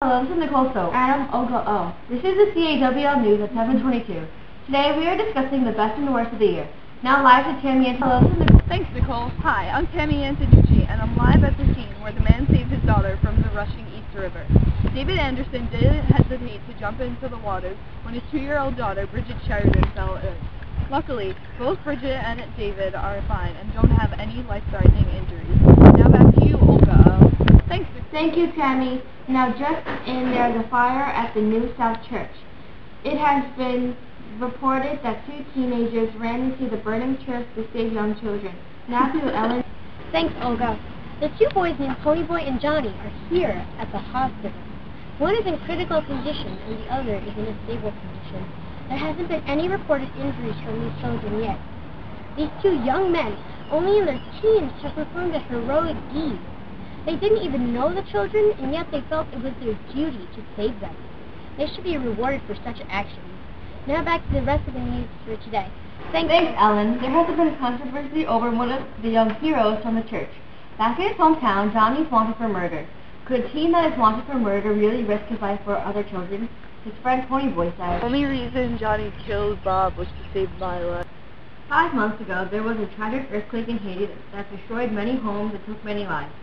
Hello, this is Nicole So. Adam Olga O. This is the CAWL News at 7:22. Today we are discussing the best and the worst of the year. Now live to Tammy and hello, this is Nicole. Thanks, Nicole. Hi, I'm Tammy Antonucci, and I'm live at the scene where the man saved his daughter from the rushing East River. David Anderson didn't hesitate to jump into the waters when his 2-year-old daughter, Bridget Sheridan, fell ill. Luckily, both Bridget and David are fine and don't have any life-threatening injuries. Now back to you, Olga. Thanks. Thank you, Tammy. Now just in there's a fire at the New South Church. It has been reported that 2 teenagers ran into the burning church to save young children. Now to Ellen. Thanks, Olga. The 2 boys named Ponyboy and Johnny are here at the hospital. One is in critical condition and the other is in a stable condition. There hasn't been any reported injuries from these children yet. These 2 young men, only in their teens, have performed a heroic deed. They didn't even know the children, and yet they felt it was their duty to save them. They should be rewarded for such actions. Now back to the rest of the news for today. Thanks, Ellen. There has been controversy over one of the young heroes from the church. Back in his hometown, Johnny is wanted for murder. Could a teen that is wanted for murder really risk his life for other children? His friend Ponyboy said, The only reason Johnny killed Bob was to save my life. 5 months ago, there was a tragic earthquake in Haiti that destroyed many homes and took many lives.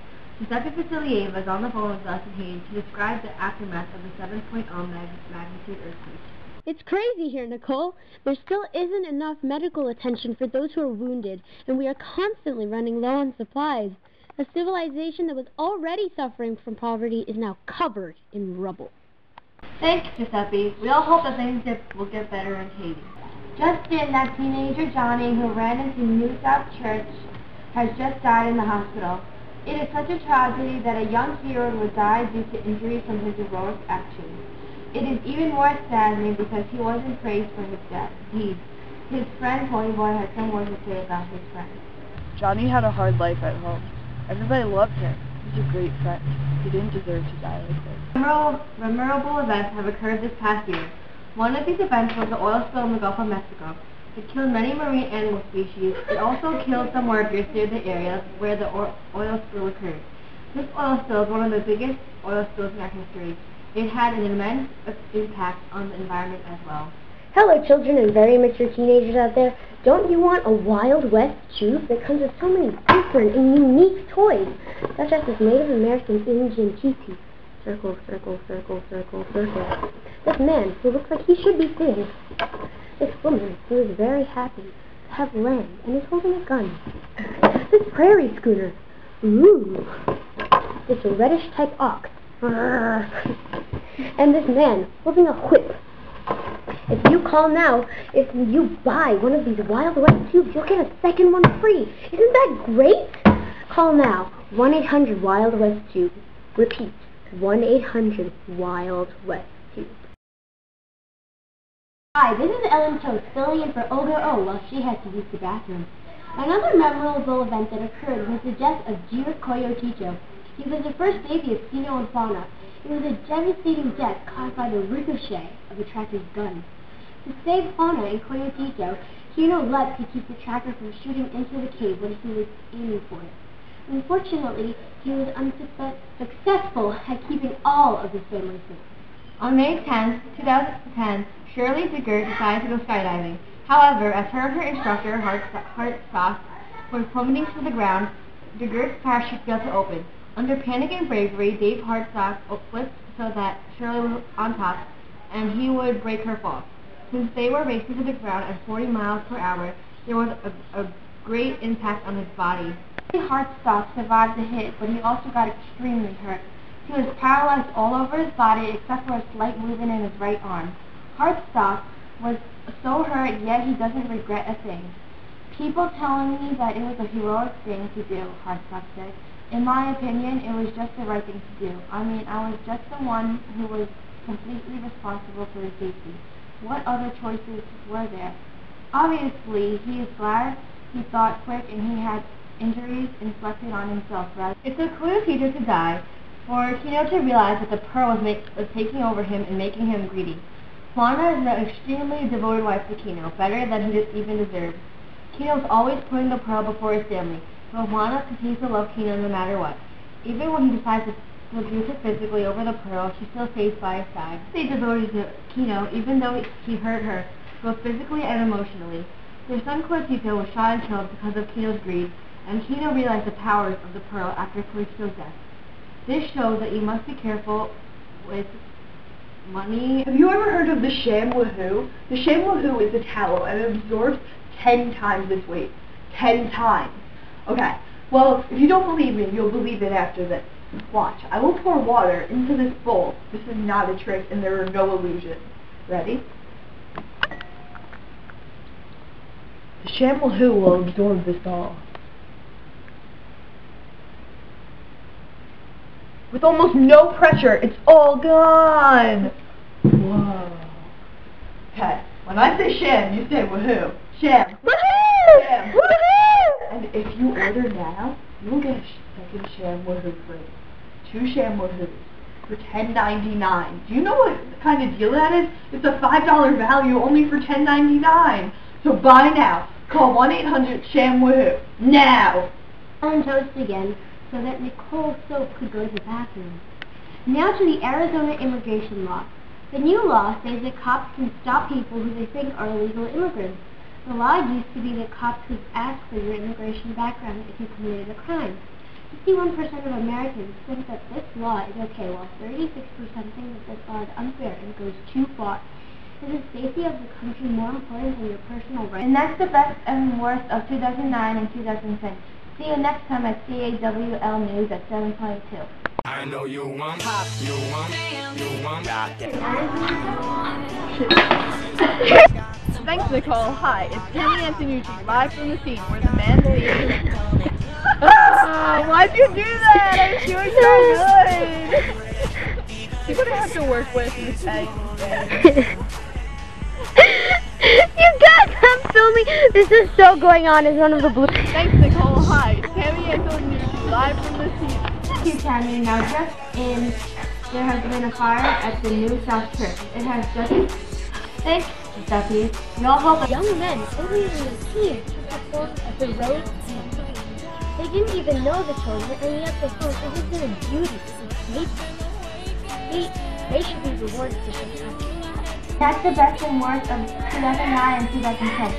Giuseppe Facilieva is on the phone with us in Haiti to describe the aftermath of the 7.0 magnitude earthquake. It's crazy here, Nicole. There still isn't enough medical attention for those who are wounded, and we are constantly running low on supplies. A civilization that was already suffering from poverty is now covered in rubble. Thanks, Giuseppe. We all hope that things will get better in Haiti. Just in, that teenager Johnny who ran into New South Church has just died in the hospital. It is such a tragedy that a young hero would die due to injuries from his heroic actions. It is even more saddening because he wasn't praised for his deeds. His friend Ponyboy has some words to say about his friend. Johnny had a hard life at home. Everybody loved him. He was a great friend. He didn't deserve to die like this. Memorable events have occurred this past year. One of these events was the oil spill in the Gulf of Mexico. It killed many marine animal species. It also killed some workers near the area where the oil spill occurred. This oil spill is one of the biggest oil spills in our history. It had an immense impact on the environment as well. Hello, children and very mature teenagers out there. Don't you want a Wild West tube that comes with so many different and unique toys, such as this Native American Indian teepee? Circle, circle, circle, circle, circle. This man who looks like he should be singing. This woman who is very happy to have land and is holding a gun. This prairie schooner. Ooh. This reddish type ox. And this man holding a whip. If you call now, if you buy one of these Wild West tubes, you'll get a second one free. Isn't that great? Call now, 1-800-WILD-WEST-TUBE. Repeat, 1-800-WILD-WEST-TUBE. Hi, this is Ellen Toast, filling in for Olga O while she had to use the bathroom. Another memorable event that occurred was the death of Gio Coyoticho. He was the first baby of Kino and Fauna. It was a devastating death caused by the ricochet of the tractor's gun. To save Fauna and Coyoticho, Kino leapt to keep the tractor from shooting into the cave when he was aiming for it. Unfortunately, he was unsuccessful at keeping all of his family safe. On May 10, 2010, Shirley DeGert decided to go skydiving. However, as her and her instructor, Hartsock, were plummeting to the ground, DeGert's parachute failed to open. Under panic and bravery, Dave Hartsock flipped so that Shirley was on top, and he would break her fall. Since they were racing to the ground at 40 miles per hour, there was a great impact on his body. Hartsock survived the hit, but he also got extremely hurt. He was paralyzed all over his body except for a slight movement in his right arm. Hartsock was so hurt, yet he doesn't regret a thing. People telling me that it was a heroic thing to do, Hartsock said. In my opinion, it was just the right thing to do. I mean, I was just the one who was completely responsible for his safety. What other choices were there? Obviously, he is glad he thought quick and he had injuries inflicted on himself. It took Coyoticho to die for Kino to realize that the pearl was taking over him and making him greedy. Fauna is an extremely devoted wife to Kino, better than he even deserves. Kino is always putting the pearl before his family, but Fauna continues to love Kino no matter what. Even when he decides to to abuse her physically over the pearl, she still stays by his side. They devoted to Kino, even though he hurt her, both physically and emotionally. Their son Cortito was shot and killed because of Kino's greed, and Kino realized the powers of the pearl after Callisto's death. This shows that you must be careful with money. Have you ever heard of the ShamWoohoo? The ShamWoohoo is a towel and it absorbs 10 times its weight. 10 times. Okay, well, if you don't believe me, you'll believe it after this. Watch, I will pour water into this bowl. This is not a trick and there are no illusions. Ready? The ShamWoohoo will absorb this all. With almost no pressure, it's all gone. Whoa. Okay, when I say sham, you say woohoo. Sham. Woohoo! Sham. Woohoo! And if you order now, you'll get a second ShamWoohoo free. 2 ShamWoohoos for $10.99. Do you know what kind of deal that is? It's a $5 value only for $10.99. So buy now. Call 1-800-ShamWoohoo now. On toast again, so that Nicole's soap could go to the bathroom. Now to the Arizona immigration law. The new law says that cops can stop people who they think are illegal immigrants. The law used to be that cops could ask for your immigration background if you committed a crime. 51% of Americans think that this law is okay, while 36% think that this law is unfair and goes too far. Is the safety of the country more important than your personal rights? And that's the best and worst of 2009 and 2010. See you next time at CAWL News at 7:22. I know you want pop, you want rock it. Thanks, Nicole. Hi, it's Tammy Antonucci, live from the scene where the man leaves. Why'd you do that? I was doing so good. You're gonna have to work with Miss Patty instead. You guys, I'm filming. This is so going on. It's one of the blue. Thanks, Nicole. Hi, it's Tammy Antonucci, live from the scene. Thank you, Tammy. Now, just in, there has been a fire at the New South Church. It has just... Thanks, Duffy. We all hope... Young men, only in their teens, perform at the road. They didn't even know the children, and yet they thought it was their duty to save them. They should be rewarded for such actions. That's the best and worst of 2009 and 2010.